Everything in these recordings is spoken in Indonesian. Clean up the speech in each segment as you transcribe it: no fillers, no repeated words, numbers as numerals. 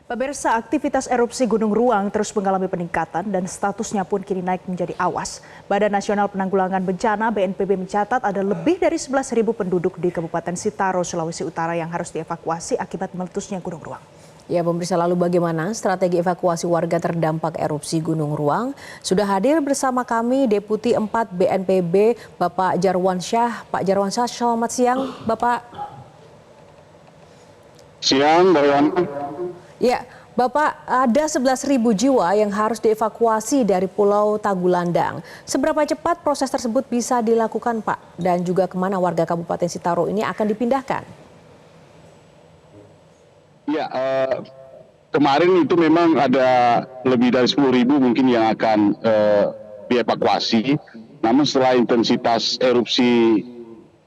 Pemirsa, aktivitas erupsi Gunung Ruang terus mengalami peningkatan dan statusnya pun kini naik menjadi awas. Badan Nasional Penanggulangan Bencana (BNPB) mencatat ada lebih dari 11.000 penduduk di Kabupaten Sitaro, Sulawesi Utara yang harus dievakuasi akibat meletusnya Gunung Ruang. Ya, pemirsa, lalu bagaimana strategi evakuasi warga terdampak erupsi Gunung Ruang? Sudah hadir bersama kami Deputi 4 BNPB, Bapak Jarwansyah. Pak Jarwansyah, selamat siang, Bapak. Siang, Mbak Yana. Ya, Bapak, ada 11.000 jiwa yang harus dievakuasi dari Pulau Tagulandang. Seberapa cepat proses tersebut bisa dilakukan, Pak? Dan juga kemana warga Kabupaten Sitaro ini akan dipindahkan? Ya, kemarin itu memang ada lebih dari 10.000 mungkin yang akan dievakuasi. Namun setelah intensitas erupsi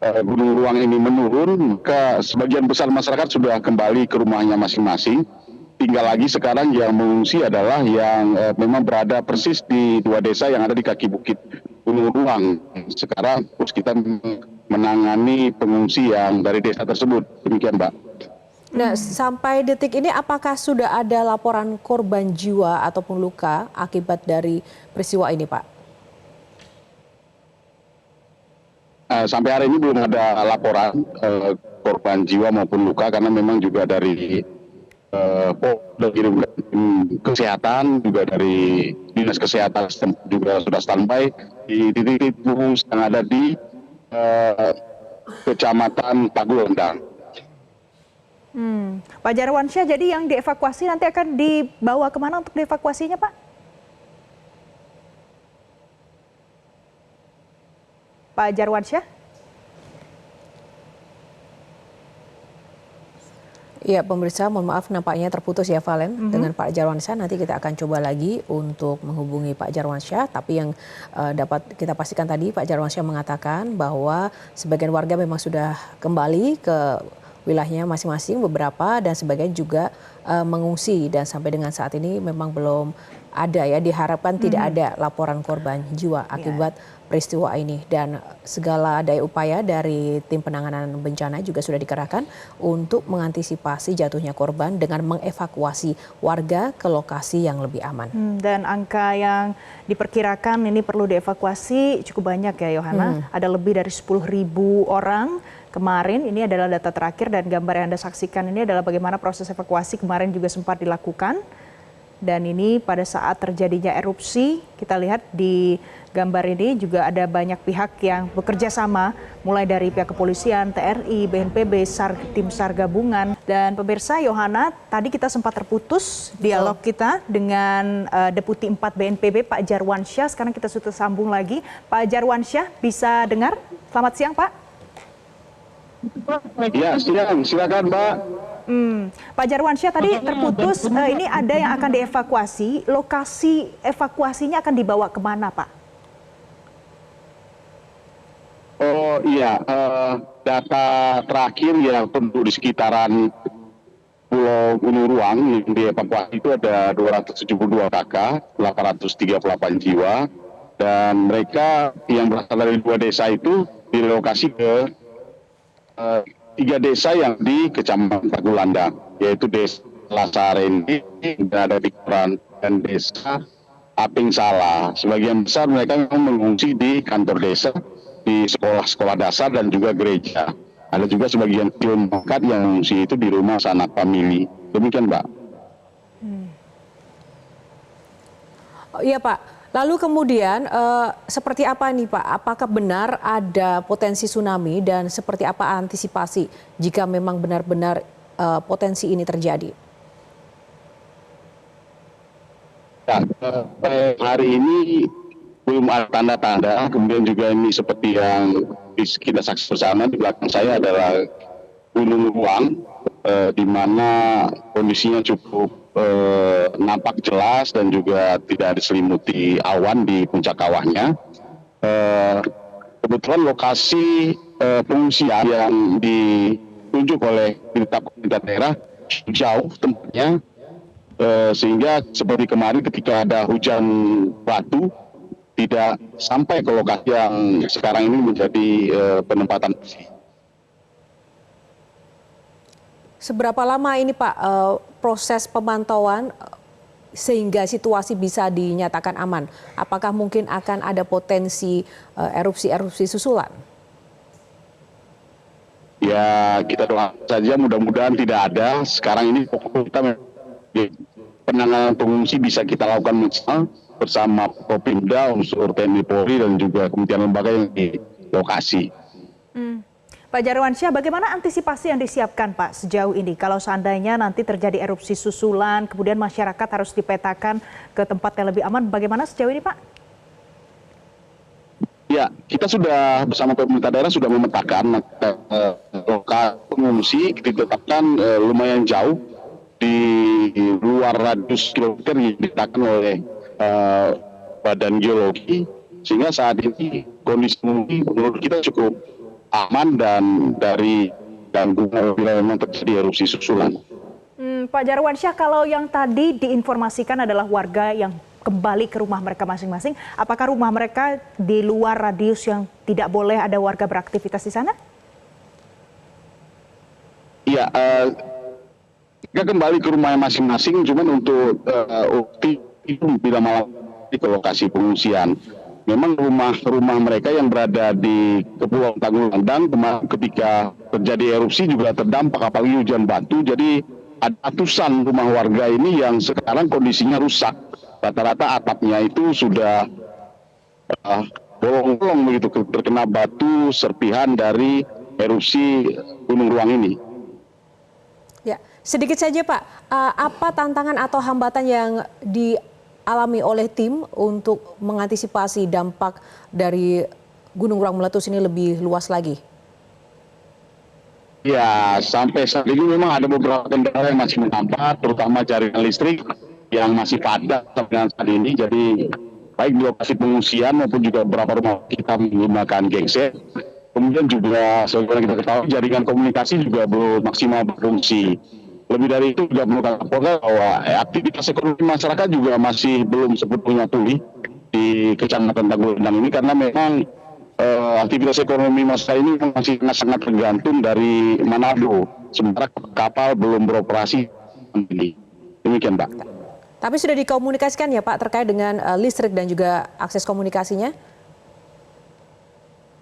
Gunung Ruang ini menurun, maka sebagian besar masyarakat sudah kembali ke rumahnya masing-masing. Tinggal lagi sekarang yang mengungsi adalah yang memang berada persis di dua desa yang ada di kaki bukit Gunung Ruang. Sekarang terus kita menangani pengungsi yang dari desa tersebut. Demikian, Mbak. Nah, sampai detik ini apakah sudah ada laporan korban jiwa ataupun luka akibat dari peristiwa ini, Pak? Sampai hari ini belum ada laporan korban jiwa maupun luka karena memang juga dari kesehatan juga dari dinas kesehatan juga sudah standby di titik pengungsi yang ada di kecamatan Tagulandang. Pak Jarwansyah, jadi yang dievakuasi nanti akan dibawa kemana untuk dievakuasinya, Pak? Pak Jarwansyah? Iya, pemirsa, mohon maaf nampaknya terputus ya Valen dengan Pak Jarwansyah. Nanti kita akan coba lagi untuk menghubungi Pak Jarwansyah. Tapi yang dapat kita pastikan tadi, Pak Jarwansyah mengatakan bahwa sebagian warga memang sudah kembali ke wilayahnya masing-masing, beberapa dan sebagian juga mengungsi. Dan sampai dengan saat ini memang belum ada ya, diharapkan tidak ada laporan korban jiwa akibat peristiwa ini. Dan segala daya upaya dari tim penanganan bencana juga sudah dikerahkan untuk mengantisipasi jatuhnya korban dengan mengevakuasi warga ke lokasi yang lebih aman. Dan angka yang diperkirakan ini perlu dievakuasi cukup banyak ya, Yohana. Ada lebih dari 10.000 orang. Kemarin ini adalah data terakhir dan gambar yang Anda saksikan ini adalah bagaimana proses evakuasi kemarin juga sempat dilakukan. Dan ini pada saat terjadinya erupsi, kita lihat di gambar ini juga ada banyak pihak yang bekerja sama, mulai dari pihak kepolisian, TNI, BNPB, tim SAR gabungan. Dan pemirsa, Yohana, tadi kita sempat terputus dialog kita dengan Deputi 4 BNPB, Pak Jarwansyah. Sekarang kita sudah sambung lagi. Pak Jarwansyah, bisa dengar? Selamat siang, Pak. Ya, silakan, Mbak. Pak Jarwansyah, tadi terputus, ini ada yang akan dievakuasi, lokasi evakuasinya akan dibawa kemana, Pak? Oh iya, data terakhir ya penduduk di sekitaran Pulau Gunung Ruang yang dievakuasi itu ada 272 kakak, 838 jiwa, dan mereka yang berasal dari dua desa itu direlokasi ke 3 desa yang di Kecamatan Tagulandang, yaitu Desa Lasareni, dan ada di Kuran, dan Desa Aping Salah. Sebagian besar mereka memang mengungsi di kantor desa, di sekolah-sekolah dasar dan juga gereja. Ada juga sebagian masyarakat yang mengungsi itu di rumah sanak famili. Demikian, Mbak. Oh, iya, Pak. Lalu kemudian seperti apa nih, Pak? Apakah benar ada potensi tsunami dan seperti apa antisipasi jika memang benar-benar potensi ini terjadi? Ya, hari ini belum ada tanda-tanda. Kemudian juga ini seperti yang kita saksikan bersama di belakang saya adalah Gunung Ruang, di mana kondisinya cukup nampak jelas dan juga tidak diselimuti awan di puncak kawahnya. Kebetulan lokasi pengungsian yang ditunjuk oleh pemerintah daerah jauh tempatnya, sehingga seperti kemarin ketika ada hujan batu tidak sampai ke lokasi yang sekarang ini menjadi penempatan. Seberapa lama ini Pak proses pemantauan sehingga situasi bisa dinyatakan aman? Apakah mungkin akan ada potensi erupsi-erupsi susulan? Ya, kita doakan saja mudah-mudahan tidak ada. Sekarang ini pokok kita penanganan pengungsi bisa kita lakukan maksimal bersama Kopimda, unsur TNI Polri dan juga kementerian lembaga yang di lokasi. Pak Jarwansyah, bagaimana antisipasi yang disiapkan Pak sejauh ini? Kalau seandainya nanti terjadi erupsi susulan, kemudian masyarakat harus dipetakan ke tempat yang lebih aman, bagaimana sejauh ini Pak? Ya, kita sudah bersama pemerintah daerah sudah memetakan lokasi pengungsi, ditetapkan lumayan jauh di luar radius kilometer yang ditetapkan oleh Badan Geologi, sehingga saat ini kondisi pengungsi menurut kita cukup aman dan dari gangguan bila memang terjadi erupsi susulan. Pak Jarwansyah, kalau yang tadi diinformasikan adalah warga yang kembali ke rumah mereka masing-masing, apakah rumah mereka di luar radius yang tidak boleh ada warga beraktivitas di sana? Iya, mereka kembali ke rumahnya masing-masing, cuman untuk itu bila malam di lokasi pengungsian. Memang rumah-rumah mereka yang berada di Kepulauan Tagulandang ketika terjadi erupsi juga terdampak, apalagi hujan batu. Jadi ada ratusan rumah warga ini yang sekarang kondisinya rusak. Rata-rata atapnya itu sudah bolong-bolong begitu, terkena batu serpihan dari erupsi Gunung Ruang ini. Ya, sedikit saja Pak, apa tantangan atau hambatan yang dialami oleh tim untuk mengantisipasi dampak dari Gunung Ruang meletus ini lebih luas lagi? Ya, sampai saat ini memang ada beberapa kendala yang masih menampak, terutama jaringan listrik yang masih padat sampai dengan saat ini. Jadi baik di lokasi pengungsian maupun juga beberapa rumah kita menggunakan genset. Kemudian juga sebagaimana kita ketahui jaringan komunikasi juga belum maksimal berfungsi. Lebih dari itu juga perlu kami laporkan bahwa aktivitas ekonomi masyarakat juga masih belum sepenuhnya pulih di Kecamatan Tagulandang ini, karena memang aktivitas ekonomi masyarakat ini masih sangat tergantung dari Manado, sementara kapal belum beroperasi. Demikian Pak. Tapi sudah dikomunikasikan ya Pak terkait dengan listrik dan juga akses komunikasinya?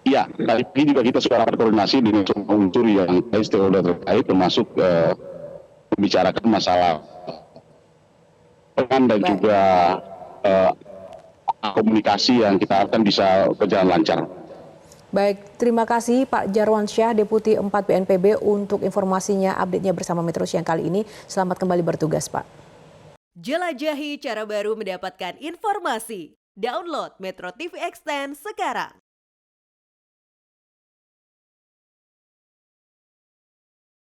Iya, kali ini juga kita sudah rapat koordinasi dengan semua unsur yang stakeholder terkait, termasuk membicarakan masalah peran dan juga komunikasi yang kita harapkan bisa berjalan lancar. Baik, terima kasih Pak Jarwansyah, Deputi 4 BNPB untuk informasinya, update-nya bersama Metro Siang kali ini. Selamat kembali bertugas Pak. Jelajahi cara baru mendapatkan informasi. Download Metro TV Extend sekarang.